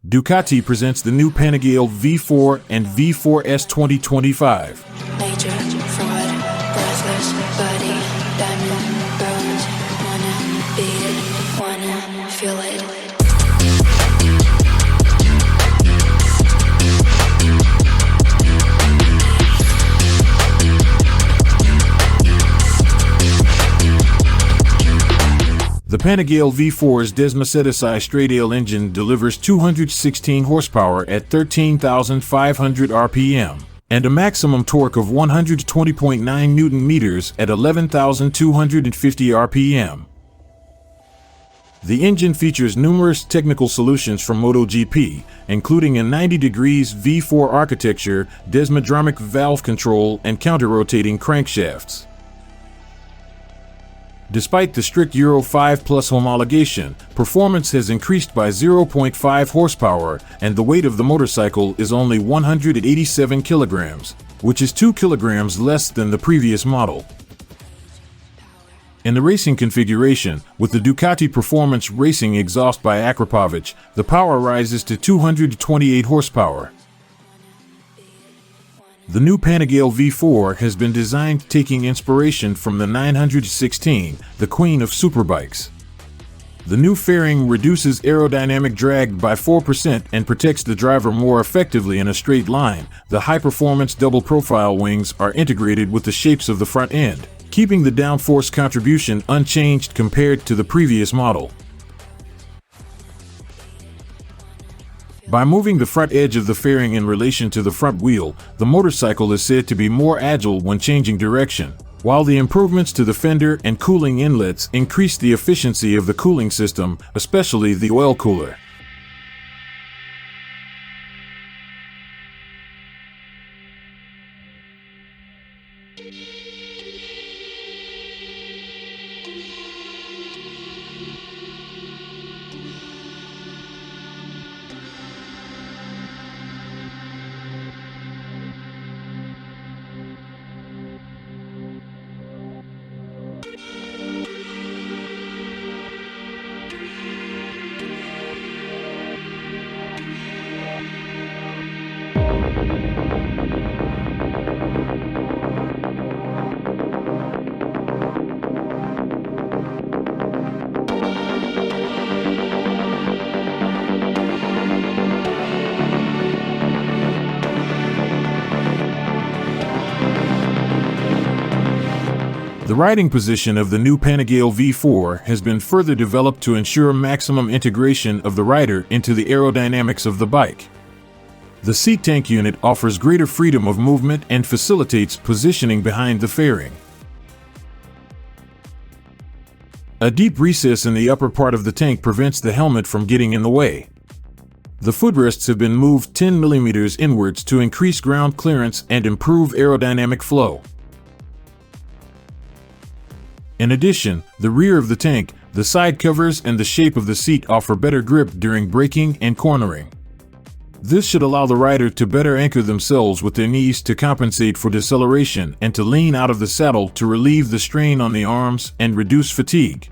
Ducati presents the new Panigale V4 and V4S 2025. Major, fraud, breathless, body, diamond, bronze, wanna beat it, wanna feel it. The Panigale V4's Desmosedici Stradale engine delivers 216 horsepower at 13,500 RPM and a maximum torque of 120.9 Newton-meters at 11,250 RPM. The engine features numerous technical solutions from MotoGP, including a 90 degrees V4 architecture, desmodromic valve control, and counter-rotating crankshafts. Despite the strict Euro 5 Plus homologation, performance has increased by 0.5 horsepower, and the weight of the motorcycle is only 187 kilograms, which is 2 kilograms less than the previous model. In the racing configuration, with the Ducati Performance racing exhaust by Akrapovič, the power rises to 228 horsepower. The new Panigale V4 has been designed taking inspiration from the 916, the queen of superbikes. The new fairing reduces aerodynamic drag by 4% and protects the driver more effectively in a straight line. The high-performance double-profile wings are integrated with the shapes of the front end, keeping the downforce contribution unchanged compared to the previous model. By moving the front edge of the fairing in relation to the front wheel, the motorcycle is said to be more agile when changing direction, while the improvements to the fender and cooling inlets increase the efficiency of the cooling system, especially the oil cooler. The riding position of the new Panigale V4 has been further developed to ensure maximum integration of the rider into the aerodynamics of the bike. The seat tank unit offers greater freedom of movement and facilitates positioning behind the fairing. A deep recess in the upper part of the tank prevents the helmet from getting in the way. The footrests have been moved 10 mm inwards to increase ground clearance and improve aerodynamic flow. In addition, the rear of the tank, the side covers, and the shape of the seat offer better grip during braking and cornering. This should allow the rider to better anchor themselves with their knees to compensate for deceleration and to lean out of the saddle to relieve the strain on the arms and reduce fatigue.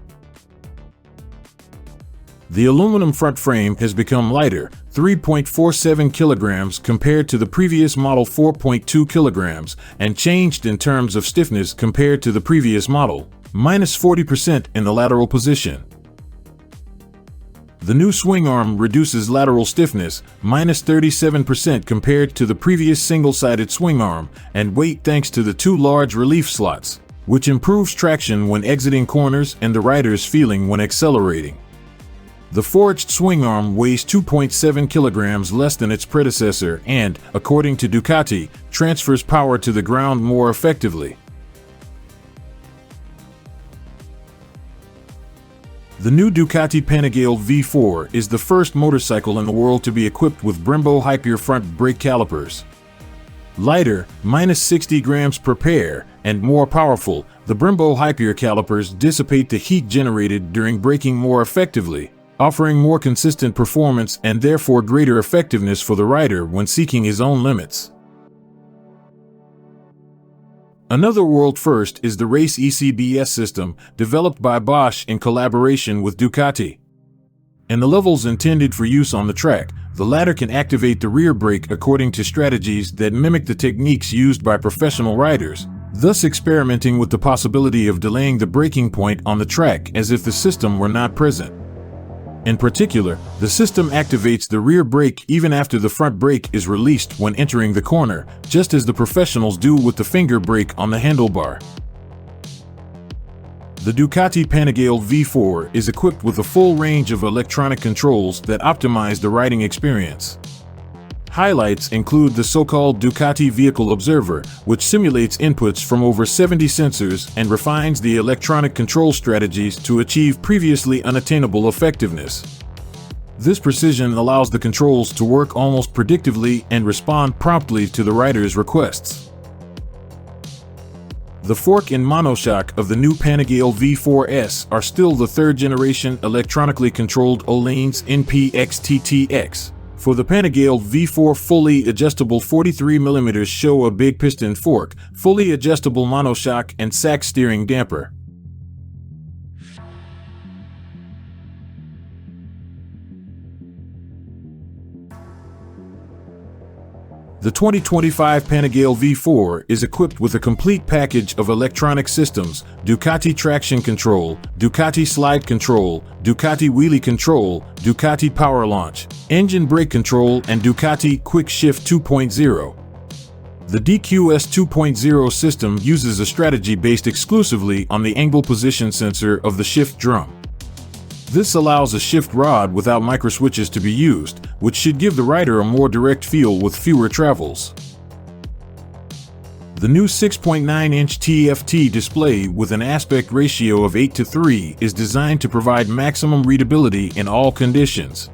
The aluminum front frame has become lighter, 3.47 kilograms compared to the previous model 4.2 kilograms, and changed in terms of stiffness compared to the previous model, minus 40% in the lateral position. The new swing arm reduces lateral stiffness, minus 37% compared to the previous single-sided swing arm, and weight thanks to the two large relief slots, which improves traction when exiting corners and the rider's feeling when accelerating. The forged swing arm weighs 2.7 kilograms less than its predecessor and, according to Ducati, transfers power to the ground more effectively. The new Ducati Panigale V4 is the first motorcycle in the world to be equipped with Brembo Hyper front brake calipers. Lighter, minus 60 grams per pair, and more powerful, the Brembo Hyper calipers dissipate the heat generated during braking more effectively, offering more consistent performance and therefore greater effectiveness for the rider when seeking his own limits. Another world first is the Race ECBS system, developed by Bosch in collaboration with Ducati. In the levels intended for use on the track, The latter can activate the rear brake according to strategies that mimic the techniques used by professional riders, thus experimenting with the possibility of delaying the braking point on the track as if the system were not present. In particular, the system activates the rear brake even after the front brake is released when entering the corner, just as the professionals do with the finger brake on the handlebar. The Ducati Panigale V4 is equipped with a full range of electronic controls that optimize the riding experience. Highlights include the so-called Ducati Vehicle Observer, which simulates inputs from over 70 sensors and refines the electronic control strategies to achieve previously unattainable effectiveness. This precision allows the controls to work almost predictively and respond promptly to the rider's requests. The fork and monoshock of the new Panigale V4S are still the third-generation electronically controlled Öhlins NPXTTX. For the Panigale V4, fully adjustable 43mm show a big piston fork, fully adjustable monoshock, and sack steering damper. The 2025 Panigale V4 is equipped with a complete package of electronic systems: Ducati Traction Control, Ducati Slide Control, Ducati Wheelie Control, Ducati Power Launch, Engine Brake Control, and Ducati Quick Shift 2.0. The DQS 2.0 system uses a strategy based exclusively on the angle position sensor of the shift drum. This allows a shift rod without microswitches to be used, which should give the rider a more direct feel with fewer travels. The new 6.9-inch TFT display with an aspect ratio of 8:3 is designed to provide maximum readability in all conditions.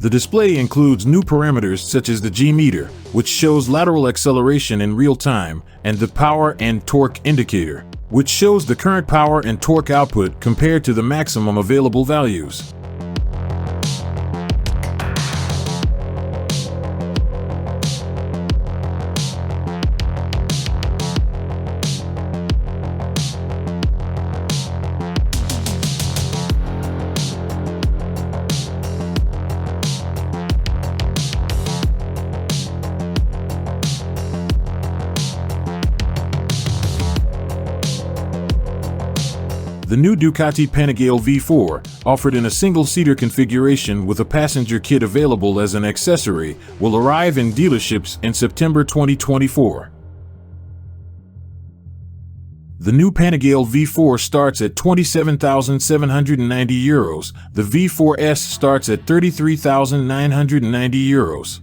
The display includes new parameters such as the G-meter, which shows lateral acceleration in real time, and the power and torque indicator, which shows the current power and torque output compared to the maximum available values. The new Ducati Panigale V4, offered in a single-seater configuration with a passenger kit available as an accessory, will arrive in dealerships in September 2024. The new Panigale V4 starts at €27,790. The V4S starts at €33,990.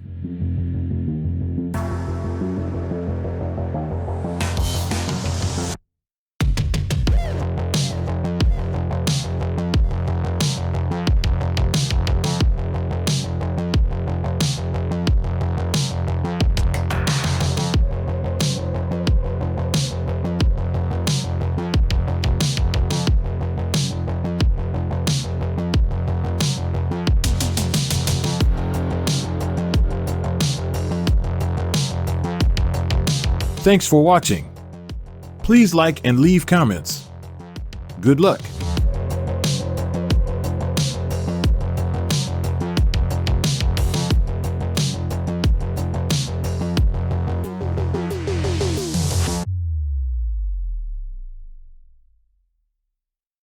Thanks for watching. Please like and leave comments. Good luck.